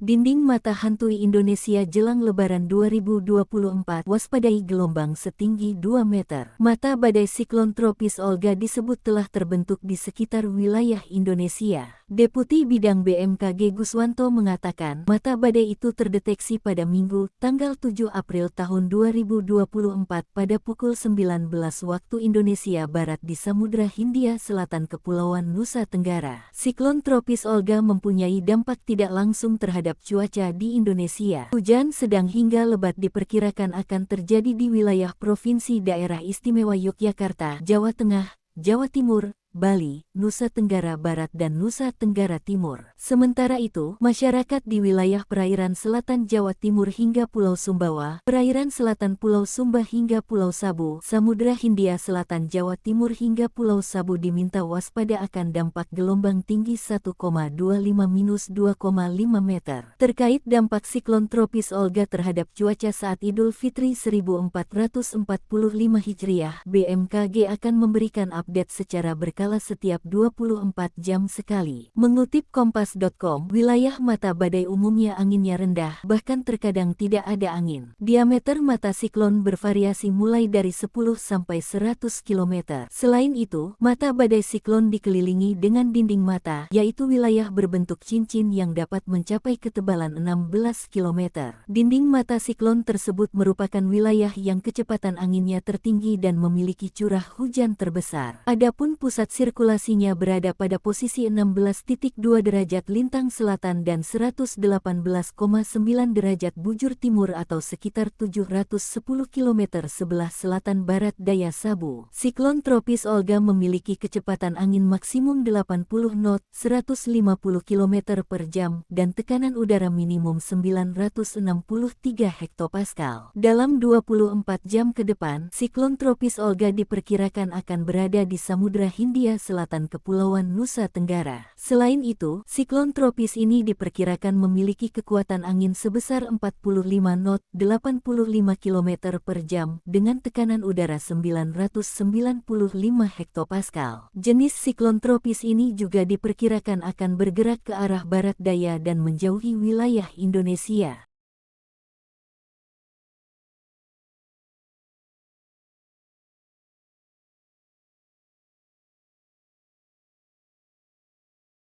Dinding mata hantui Indonesia jelang Lebaran 2024, waspadai gelombang setinggi 2 meter. Mata badai siklon tropis Olga disebut telah terbentuk di sekitar wilayah Indonesia. Deputi Bidang BMKG Guswanto mengatakan, mata badai itu terdeteksi pada Minggu, tanggal 7 April tahun 2024 pada pukul 19 waktu Indonesia Barat di Samudra Hindia Selatan Kepulauan Nusa Tenggara. Siklon tropis Olga mempunyai dampak tidak langsung terhadap cuaca di Indonesia. Hujan sedang hingga lebat diperkirakan akan terjadi di wilayah Provinsi Daerah Istimewa Yogyakarta, Jawa Tengah, Jawa Timur, Bali, Nusa Tenggara Barat dan Nusa Tenggara Timur. Sementara itu, masyarakat di wilayah perairan selatan Jawa Timur hingga Pulau Sumbawa, perairan selatan Pulau Sumba hingga Pulau Sabu, Samudra Hindia Selatan Jawa Timur hingga Pulau Sabu diminta waspada akan dampak gelombang tinggi 1,25-2,5 meter. Terkait dampak siklon tropis Olga terhadap cuaca saat Idul Fitri 1445 Hijriah, BMKG akan memberikan update secara berkala setiap 24 jam sekali. Mengutip Kompas.com, wilayah mata badai umumnya anginnya rendah, bahkan terkadang tidak ada angin. Diameter mata siklon bervariasi mulai dari 10 sampai 100 km. Selain itu, mata badai siklon dikelilingi dengan dinding mata, yaitu wilayah berbentuk cincin yang dapat mencapai ketebalan 16 km. Dinding mata siklon tersebut merupakan wilayah yang kecepatan anginnya tertinggi dan memiliki curah hujan terbesar. Adapun pusat sirkulasinya berada pada posisi 16,2 derajat lintang selatan dan 118,9 derajat bujur timur atau sekitar 710 km sebelah selatan barat daya Sabu. Siklon tropis Olga memiliki kecepatan angin maksimum 80 knot, 150 km per jam, dan tekanan udara minimum 963 hektopascal. Dalam 24 jam ke depan, siklon tropis Olga diperkirakan akan berada di Samudra Hindia Selatan Kepulauan Nusa Tenggara. Selain itu, siklon tropis ini diperkirakan memiliki kekuatan angin sebesar 45 knot, 85 km per jam, dengan tekanan udara 995 hektopascal. Jenis siklon tropis ini juga diperkirakan akan bergerak ke arah barat daya dan menjauhi wilayah Indonesia.